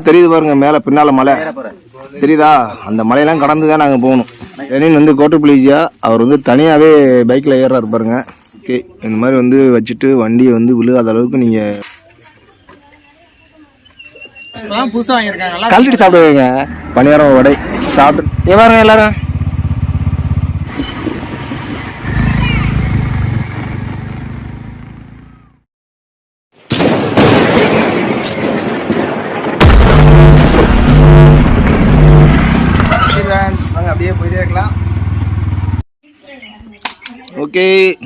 தெரியுது பாருங்க மேலே பின்னால் மலை தெரியுதா? அந்த மலையெல்லாம் கடந்து தான் நாங்கள் போகணும். லெனின் வந்து கோட்டுப்பிள்ளைஜியா அவர் வந்து தனியாகவே பைக்கில் ஏறாரு பாருங்க. ஓகே, இந்த மாதிரி வந்து வச்சுட்டு வண்டியை வந்து விழுகாத அளவுக்கு நீங்கள் புதுசாக வாங்கியிருக்காங்க. கழட்டிட்டு சாப்பிடுவீங்க. பணியாரம் வடை சாப்பிட்டு பாருங்க எல்லாரும். வாங்க அப்படியே போயிட்டே இருக்கலாம். ஓகே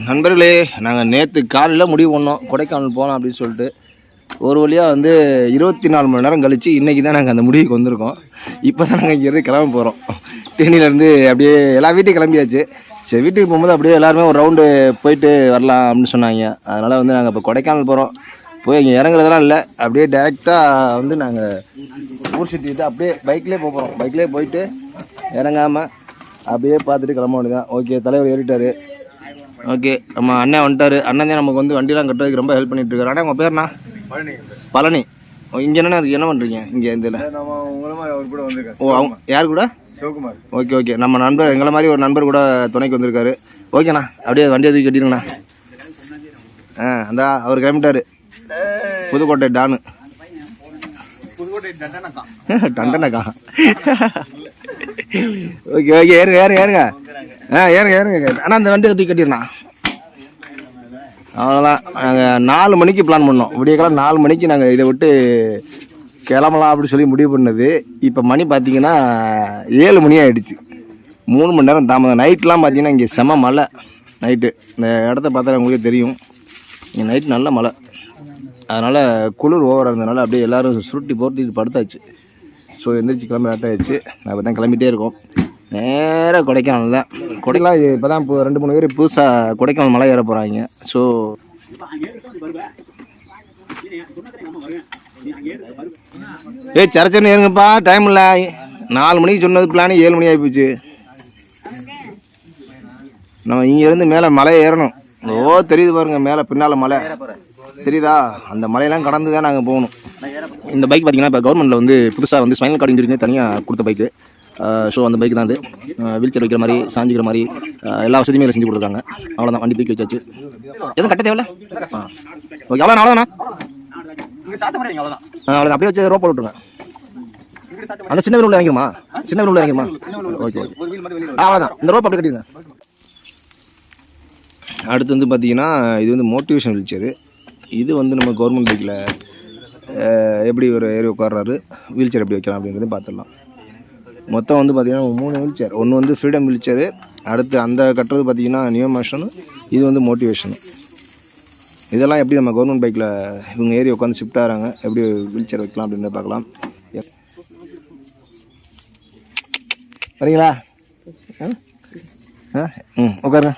நண்பர்களே, நாங்கள் நேற்று காலையில் முடிவு பண்ணோம் கொடைக்கானல் போகலாம் அப்படின்னு சொல்லிட்டு. ஒரு வழியாக வந்து 24 மணி நேரம் கழித்து இன்றைக்கி தான் நாங்கள் அந்த முடிவுக்கு வந்திருக்கோம். இப்போ தான் நாங்கள் இங்கேருந்து கிளம்ப போகிறோம். தேனியிலேருந்து அப்படியே எல்லா வீட்டுக்கு கிளம்பியாச்சு. சரி, வீட்டுக்கு போகும்போது அப்படியே எல்லாருமே ஒரு ரவுண்டு போயிட்டு வரலாம் அப்படின்னு சொன்னாங்க. அதனால் வந்து நாங்கள் இப்போ கொடைக்கானல் போகிறோம். போய் இங்கே இறங்குறதெல்லாம் இல்லை, அப்படியே டேரெக்டாக வந்து நாங்கள் ஊர் சுற்றிட்டு அப்படியே பைக்லேயே போகிறோம். பைக்லேயே போயிட்டு இறங்காமல் அப்படியே பார்த்துட்டு கிளம்ப வேண்டியதான். ஓகே, தலைவர் ஏறிட்டார். ஓகே, நம்ம அண்ணன் வந்துட்டார். அண்ணன் தான் நமக்கு வந்து வண்டிலாம் கட்டுறதுக்கு ரொம்ப ஹெல்ப் பண்ணிட்டு இருக்காரு. அண்ணா உங்கள் பேர்ண்ணா? பழனி. இங்கே என்ன இருக்குது, என்ன பண்ணுறீங்க இங்கே இந்த? ஓ, அவங்க யார் கூட? சிவகுமார். ஓகே ஓகே, நம்ம நண்பர், எங்களை மாதிரி ஒரு நண்பர் கூட துணைக்கு வந்திருக்காரு. ஓகேண்ணா, அப்படியே வண்டியை தூக்கி கட்டிடுங்கண்ணா. அந்த அவர் கிளம்பிட்டார். புதுக்கோட்டை டானு. டண்டனக்கா. ஓகே ஓகே, ஏறுங்க ஏறுங்க ஏறுங்க. ஏறுங்க ஏறுங்க அண்ணா, அந்த வண்டியை தூக்கி கட்டிடுண்ணா. அவ்வளோதான். நாங்கள் 4 மணிக்கு பிளான் பண்ணோம். விடியக்காலம் 4 மணிக்கு நாங்கள் இதை விட்டு கிளம்பலாம் அப்படி சொல்லி முடிவு பண்ணது. இப்போ மணி பார்த்தீங்கன்னா 7 மணி ஆகிடுச்சு. 3 மணி நேரம் தாமதம். நைட்லாம் பார்த்தீங்கன்னா இங்கே செம மழை. நைட்டு இந்த இடத்த பார்த்தா உங்களுக்கே தெரியும், இங்கே நைட்டு நல்ல மழை. அதனால் குளிர் ஓவராக இருந்ததுனால அப்படியே எல்லோரும் சுருட்டி போர்த்திட்டு படுத்தாச்சு. ஸோ எந்திரிச்சு கிளம்ப லேட் ஆகிடுச்சு. நான் இப்போ தான் கிளம்பிட்டே இருக்கோம். நேராக கொடைக்கானல் தான். கொடைக்கானல் இப்போ தான் 2-3 பேர் புதுசாக கொடைக்கானல் மலை ஏற போகிறாங்க. ஸோ சரச்சன்னு ஏறுங்கப்பா, டைம் இல்லை. 4 மணிக்கு சொன்னது பிளான் 7 மணி ஆகிப்போச்சு. நம்ம இங்கேருந்து மேலே மலை ஏறணும். ஓ தெரியுது பாருங்க மேலே பின்னால் மலை தெரியுதா? அந்த மலையெல்லாம் கடந்து தான் நாங்கள் போகணும். இந்த பைக் பார்த்தீங்கன்னா இப்போ கவர்மெண்ட்டில் வந்து புதுசாக வந்து ஸ்பைனல் கார்டு இன்ஜுரிக்கு தனியாக கொடுத்த பைக்கு. ஸோ அந்த பைக் தான் அது. வீல் சேர் வைக்கிற மாதிரி, சாஞ்சிக்கிற மாதிரி எல்லா வசதியுமே செஞ்சு கொடுத்துருக்காங்க. அவ்வளோதான், வண்டி தூக்கி வச்சாச்சு. எதுவும் கட்ட தேவையில்ல. ஓகே, அவ்வளோதான் அவ்வளோதாண்ணா. அவ்வளோதான், அப்படியே வச்சு ரோப் விட்டுருங்க. அந்த சின்ன வீல் உள்ள இறங்கிருமா? சின்ன வீல் உள்ள இறங்கிருமா? ஓகே ஓகே, அவ்வளோதான். இந்த ரோப் அப்படியே கட்டிடுங்க. அடுத்து வந்து பார்த்தீங்கன்னா இது வந்து மோட்டிவேஷன் வீல் சேரு. இது வந்து நம்ம கவர்மெண்ட் பைக்கில் எப்படி ஒரு ஏறி உட்கார்றாரு, வீல் சேர் எப்படி வைக்கலாம் அப்படிங்கிறது பார்த்துடலாம். மொத்தம் வந்து பார்த்திங்கன்னா 3 வீல் சேர். ஒன்று வந்து ஃப்ரீடம் வீல் சேரு, அடுத்து அந்த கட்டுறது பார்த்திங்கன்னா நியூ மோஷனு, இது வந்து மோட்டிவேஷனு. இதெல்லாம் எப்படி நம்ம கவர்மெண்ட் பைக்கில் இவங்க ஏறி உட்காந்து ஷிஃப்ட் ஆகிறாங்க, எப்படி வீல் சேர் வைக்கலாம் அப்படின்னு பார்க்கலாம். சரிங்களா? உட்காருங்க.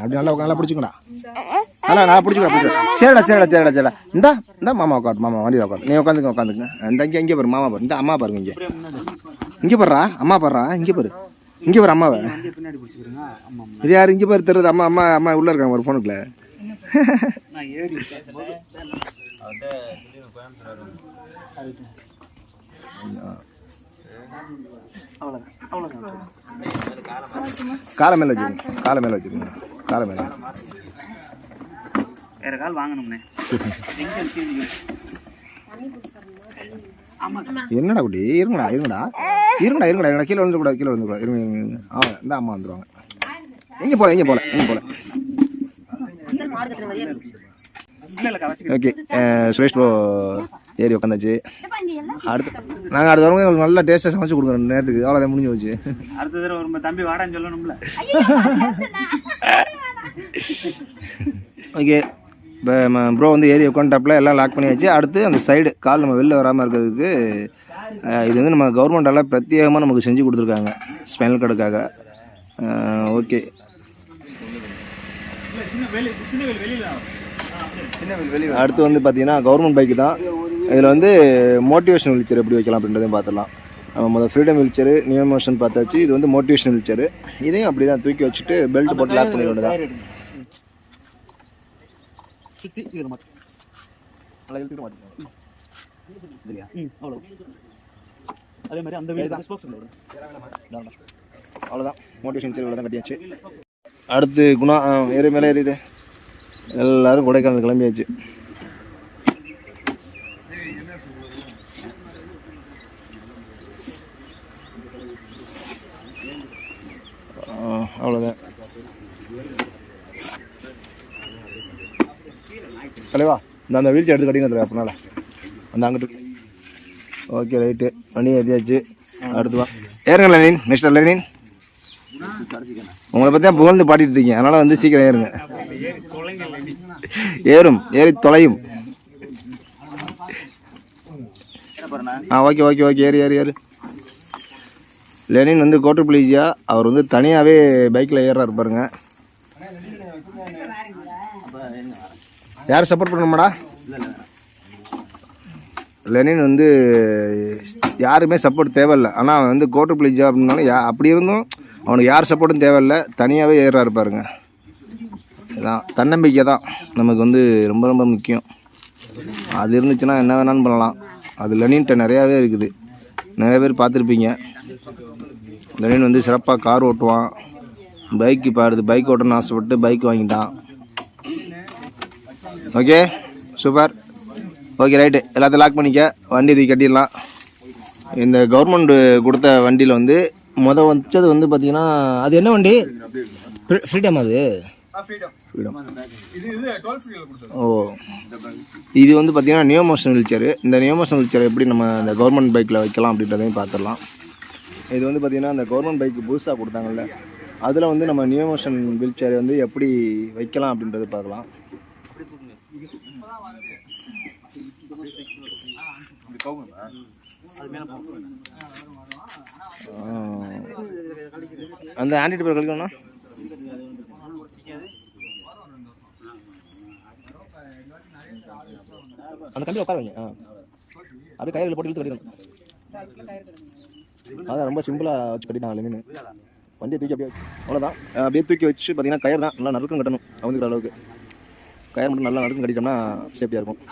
அப்படி நல்லா பிடிச்சிக்கடா. நல்லா பிடிச்சிக்கடா. சரிடா சரிடா சரிடா சரிடா. இந்த மாமா உட்காரு, மாமா வண்டியில் உட்காரு. நீ உட்காந்துங்க. இந்த இங்கே பாரு, மாமா பாரு. இந்த அம்மா பாருங்க, இங்கே பாருறா, அம்மா பாருறா, இங்கே பாரு அம்மாவை. இது யார் இங்கே பாரு தெரியுது? அம்மா உள்ளே இருக்காங்க ஒரு ஃபோனுக்குள்ள. காலை மேலே வச்சுருங்க. வேற கால் வாங்கணும்னே. என்னடா குட்டி, இருங்கடா கீழே வந்துடக்கூடாது. இருங்க. இந்த அம்மா வந்துடுவாங்க. எங்கே போல. ஓகே, சுரேஷ் ப்ரோ ஏறி உட்காந்தாச்சு. நாங்கள் அடுத்த வரவங்க உங்களுக்கு நல்லா டேஸ்ட்டாக சமைச்சு கொடுக்குறோம் நேரத்துக்கு. அவ்வளோதான், முடிஞ்சு போச்சு. அடுத்த தடவை ஒரு தம்பி வாடான்னு சொல்லணும்ல. ஓகே, இப்போ ப்ரோ வந்து ஏறி உட்காந்துட்டாப்பில் எல்லாம் லாக் பண்ணியாச்சு. அடுத்து அந்த சைடு கால் நம்ம வெளில வராமல் இருக்கிறதுக்கு இது வந்து நம்ம கவர்மெண்டால் பிரத்யேகமாக நமக்கு செஞ்சு கொடுத்துருக்காங்க ஸ்பைனல் கார்டுக்காக. ஓகே, அடுத்து வந்து பார்த்தீங்கன்னா கவர்மெண்ட் பைக்கு தான். இதில் வந்து மோட்டிவேஷன் வீல் சேர் எப்படி வைக்கலாம் அப்படின்றதையும் பார்த்துடலாம். நம்ம முதல் ஃப்ரீடம் வீல் சேரு, நியூ மோஷன் பார்த்தாச்சு. இது வந்து மோட்டிவேஷன் வீல் சேரு. இதையும் அப்படி தான் தூக்கி வச்சுட்டு பெல்ட் போட்டு லாக் பண்ணி விடுதான். அவ்வளோ அதே மாதிரி அந்த வீடு ஸ்போக்ஸ் அவ்வளோதான் மோட்டிவேஷன் இவ்வளோ தான் கட்டியாச்சு. அடுத்து குணா ஏறி மேலே ஏறிது. எல்லோரும் கொடைக்கானல் கிளம்பியாச்சு. அவ்வளோதான் தலைவா. அந்த வீல் சேர் எடுத்து கட்டிங்க அப்படினால அந்த அங்கிட்டு. ஓகே ரைட்டு, வண்டி ஏற்றியாச்சு. அடுத்து வா ஏறுங்க லெனின், மிஸ்டர் லெனின். உங்களை பற்றி தான் புகழ்ந்து பாடிட்டு இருக்கீங்க, அதனால் வந்து சீக்கிரம் ஏறுங்க. ஏறும் ஏறி தொலையும். ஓகே ஓகே ஓகே ஏறி ஏறி ஏறு. லெனின் வந்து கோட்டுப்புலிஜியா, அவர் வந்து தனியாகவே பைக்கில் ஏறாரு பாருங்க. யார் சப்போர்ட் பண்ணணுமாடா? லெனின் வந்து யாருமே சப்போர்ட் தேவையில்லை. ஆனால் அவன் வந்து கோட்டுப்புலிஜியா அப்படின்னாலும் அப்படி இருந்தும் அவனுக்கு யார் சப்போர்ட்டும் தேவையில்லை, தனியாகவே ஏறாரு பாருங்க. இதுதான் தன்னம்பிக்கை தான் நமக்கு வந்து ரொம்ப ரொம்ப முக்கியம். அது இருந்துச்சுன்னா என்ன வேணாலும் பண்ணலாம். அது லெனின்கிட்ட நிறையாவே இருக்குது, நிறைய பேர் பார்த்துருப்பீங்க. லெனின் வந்து சிறப்பாக கார் ஓட்டுவான், பைக் இப்போ அடுத்து பைக் ஓட்டணும்னு ஆசைப்பட்டு பைக் வாங்கிட்டான். Okay super. ஓகே ரைட்டு, எல்லாத்தையும் லாக் பண்ணிக்க, வண்டி தூக்கி கட்டிடலாம். இந்த கவர்மெண்ட் கொடுத்த வண்டியில் வந்து வச்சது வந்து பார்த்தீங்கன்னா அது என்ன வண்டி? ஃப்ரீடம். அது ஃப்ரீடம். ஓ, இது வந்து பார்த்தீங்கன்னா நியோ மோஷன் வீல் சேர். இந்த நியோ மோஷன் வீல் சேர் எப்படி நம்ம இந்த கவர்மெண்ட் பைக்கில் வைக்கலாம் அப்படின்றதையும் பார்த்துடலாம். இது வந்து பார்த்தீங்கன்னா இந்த கவர்மெண்ட் பைக்கு புதுசாக கொடுத்தாங்கல்ல, அதில் வந்து நம்ம நியோ மோஷன் வீல் சேர் வந்து எப்படி வைக்கலாம் அப்படின்றத பார்க்கலாம். அந்த ஆன்டி பேர் கழிக்கணும்னா அந்த கம்பியில் உட்கார வைங்க. அப்படியே கயிறுல போட்டு இழுத்து கட்டிடணும். அதான் ரொம்ப சிம்பிளாக வச்சு கட்டிட்டாங்க லெனின். வண்டியை தூக்கி அப்படியே அவ்வளோதான். அப்படியே தூக்கி வச்சு பார்த்தீங்கன்னா கயிறு தான் நல்லா நறுக்கம் கட்டணும். அவந்துக்கிற அளவுக்கு கயிறு மட்டும் நல்லா நறுக்கம் கட்டிட்டோம்னா சேஃப்டியாக இருக்கும்.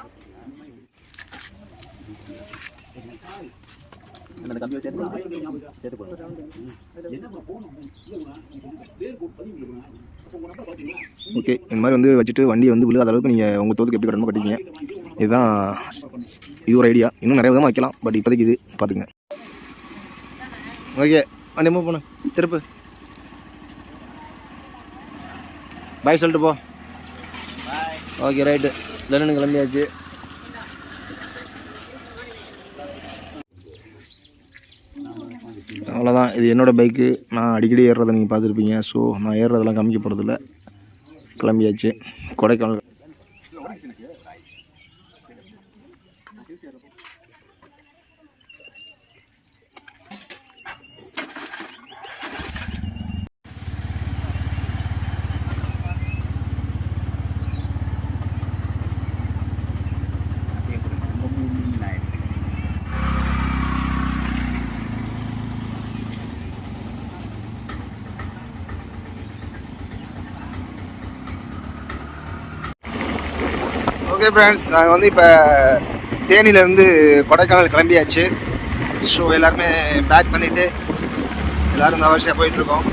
ஓகே, இந்த மாதிரி வந்து வச்சுட்டு வண்டியை வந்து விழுகாத அளவுக்கு நீங்கள் உங்கள் தோதுக்கு எப்படி கட்டணும் கட்டிங்க. இதுதான் இது ஒரு ஐடியா. இன்னும் நிறைய விதமாக வைக்கலாம், பட் இப்போதைக்கு இது பார்த்துங்க. ஓகே, வண்டி மூவ் பண்ணு, திருப்பு. பாய் சொல்லிட்டு போ. ஓகே ரைட்டு, லெனின் கிளம்பியாச்சு. அவ்வளோதான், இது என்னோடய பைக்கு. நான் அடிக்கடி ஏறுறதை நீங்கள் பார்த்துருப்பீங்க. ஸோ நான் ஏறுறதெல்லாம் காமிக்க போகிறதில்ல. கிளம்பியாச்சு கொடைக்கானல். ஓகே ஃப்ரெண்ட்ஸ், நாங்கள் வந்து இப்போ தேனியிலேருந்து கொடைக்கானல் கிளம்பியாச்சு. ஸோ எல்லாருமே பேக் பண்ணிவிட்டு எல்லோரும் இந்த வருஷம் போயிட்டுருக்கோம்.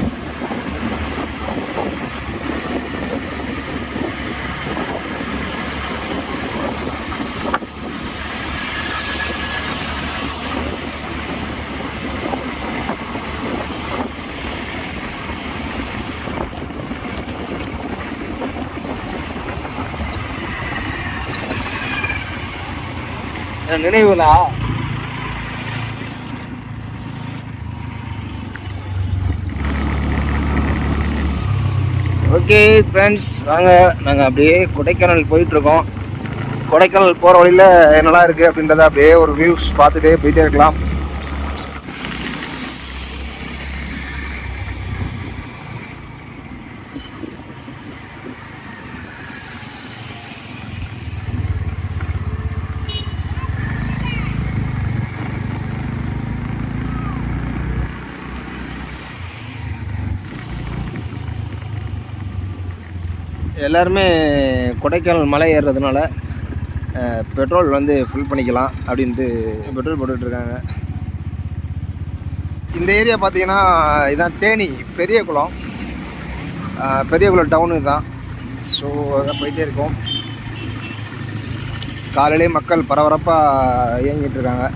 நினைவுலா ஓகே ஃப்ரெண்ட்ஸ், வாங்க நாங்கள் அப்படியே கொடைக்கானல் போயிட்டுருக்கோம். கொடைக்கானல் போகிற வழியில் என்னெல்லாம் இருக்குது அப்படின்றத அப்படியே ஒரு வியூஸ் பார்த்துட்டே போயிட்டே இருக்கலாம். எல்லாருமே கொடைக்கானல் மலை ஏறுறதுனால பெட்ரோல் வந்து ஃபில் பண்ணிக்கலாம் அப்படின்ட்டு பெட்ரோல் போட்டுட்ருக்காங்க. இந்த ஏரியா பார்த்தீங்கன்னா இதான் தேனி பெரிய குளம் டவுனு தான். ஸோ அதான் போயிட்டே இருக்கோம். காலையிலே மக்கள் பரபரப்பாக இயங்கிட்டு இருக்காங்க.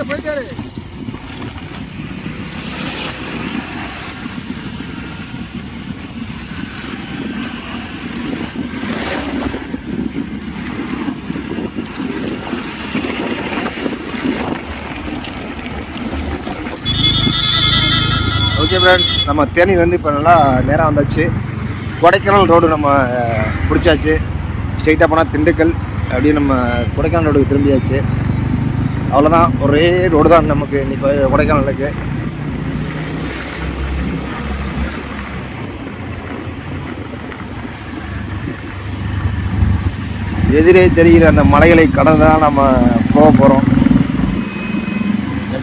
போயிட்டாரு. ஓகே ஃப்ரெண்ட்ஸ், நம்ம தேனிலேருந்து இப்போ நல்லா நேராக வந்தாச்சு. கொடைக்கானல் ரோடு நம்ம பிடிச்சாச்சு. ஸ்ட்ரைட்டாக போனால் திண்டுக்கல், அப்படியே நம்ம கொடைக்கானல் ரோடுக்கு திரும்பியாச்சு. அவ்வளோதான், ஒரே ரோடு தான் நமக்கு இன்றைக்கி கொடைக்கானலுக்கு. எதிரே தெரிகிற அந்த மலைகளை கடந்து தான் நம்ம போக போகிறோம்.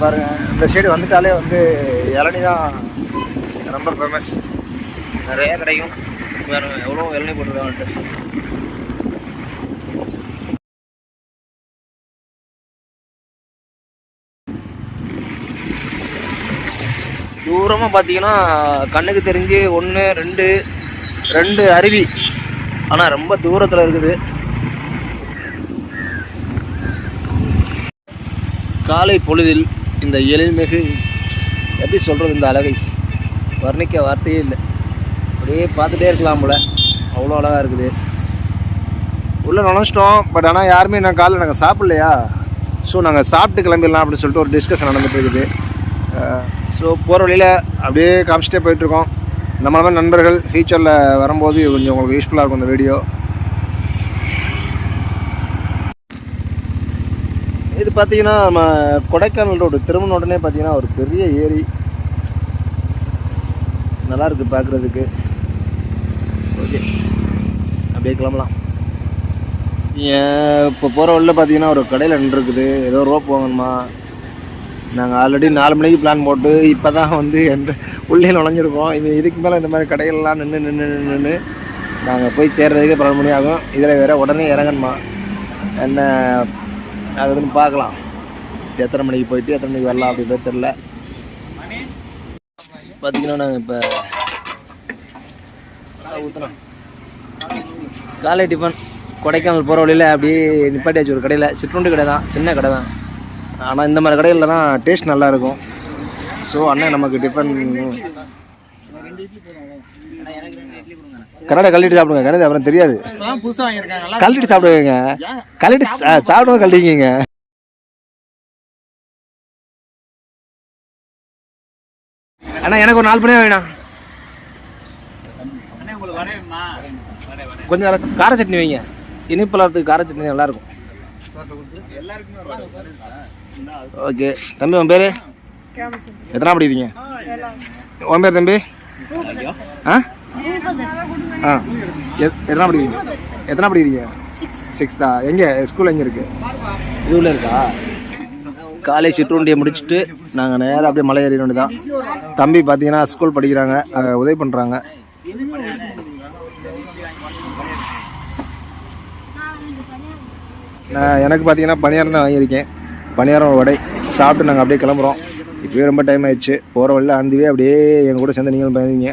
பாருங்கள், இந்த சைடு வந்துட்டாலே வந்து இளநீ தான் ரொம்ப ஃபேமஸ். நிறைய கிடைக்கும். வேறு எவ்வளோ இளநீ போட்டுருக்காங்கன்ட்டு. தூரமாக பார்த்தீங்கன்னா கண்ணுக்கு தெரிஞ்சு 1 2 அருவி, ஆனால் ரொம்ப தூரத்தில் இருக்குது. காலை பொழுதில் இந்த எழில்மிகு, எப்படி சொல்கிறது, இந்த அழகை வர்ணிக்க வார்த்தையே இல்லை. அப்படியே பார்த்துட்டே இருக்கலாம் போல், அவ்வளோ அழகாக இருக்குது. உள்ளே நுழைச்சிட்டோம். பட் ஆனால் யாருமே நாங்கள் சாப்பிட்லையா, ஸோ நாங்கள் சாப்பிட்டு கிளம்பிடலாம் அப்படின்னு சொல்லிட்டு ஒரு டிஸ்கஷன் நடந்துட்டு இருக்குது. ஸோ போகிற வழியில் அப்படியே காமிச்சிட்டே போயிட்டுருக்கோம். நம்ம மாதிரி நண்பர்கள் ஃபியூச்சரில் வரும்போது கொஞ்சம் உங்களுக்கு யூஸ்ஃபுல்லாக இருக்கும் இந்த வீடியோ. இது பார்த்தீங்கன்னா நம்ம கொடைக்கானல் ரோடு திரும்பின உடனே பார்த்தீங்கன்னா ஒரு பெரிய ஏரி, நல்லாயிருக்கு பார்க்குறதுக்கு. ஓகே, அப்படியே கிளம்பலாம். இப்போ போகிற வழியில் பார்த்தீங்கன்னா ஒரு கடையில் நின்றுருக்குது. ஏதோ ரோப் வாங்கணுமா. நாங்கள் ஆல்ரெடி 4 மணிக்கு பிளான் போட்டு இப்போ தான் வந்து உள்ளே நுழைஞ்சிருக்கோம். இதுக்கு மேலே இந்த மாதிரி கடைகள்லாம் நின்று நாங்கள் போய் சேர்றதுக்கு 12 மணி ஆகும். இதில் வேறு உடனே இறங்கணுமா என்ன அதுன்னு பார்க்கலாம். எத்தனை மணிக்கு போயிட்டு எத்தனை மணிக்கு வரலாம் அப்படின்றது தெரில. பார்த்திங்கன்னா நாங்கள் இப்போ ஊற்றுறோம் காலை டிஃபன் கொடைக்கானல் போகிற வழியில் அப்படியே நிப்பாட்டியாச்சு ஒரு கடையில். சிற்றுண்டி கடை தான், சின்ன கடை தான். ஆனால் இந்த மாதிரி கடைகளில் தான் டேஸ்ட் நல்லாயிருக்கும். ஸோ அண்ணன் நமக்கு டிஃபன் கன்னடா கழட்டிட்டு சாப்பிடுங்க. கன்னடா அப்புறம் தெரியாது, கழட்டிட்டு சாப்பிடுவீங்க. கழட்டிட்டு சாப்பிடுவோம், கழட்டிக்கிங்க. அண்ணா எனக்கு ஒரு 4 பண்ணி வேணாம். கொஞ்சம் கார சட்னி வைங்க. இனிப்பழத்துக்கு கார சட்னி நல்லாயிருக்கும். ஓகே தம்பி, உன் பேர் எத்தனை படிக்கிறீங்க? உன் பேர் தம்பி? எத்தனை படிக்கிறீங்க? 6th. எங்கே ஸ்கூல் எங்கே இருக்குது? இதுவில் இருக்கா? காலை சிற்றுண்டியை முடிச்சுட்டு நாங்கள் நேராக அப்படியே மலை ஏறிட வேண்டியதான். தம்பி பார்த்தீங்கன்னா ஸ்கூல் படிக்கிறாங்க, உதவி பண்ணுறாங்க. எனக்கு பார்த்தீங்கன்னா பணியாரம் தான் வாங்கியிருக்கேன். பணியாரம் வடை சாப்பிட்டு நாங்கள் அப்படியே கிளம்புறோம். இப்போயே ரொம்ப டைம் ஆயிடுச்சு. போகிற வழியில் ஆண்டுவே அப்படியே எங்கள் கூட சேர்ந்து நீங்களும் பயணிங்க.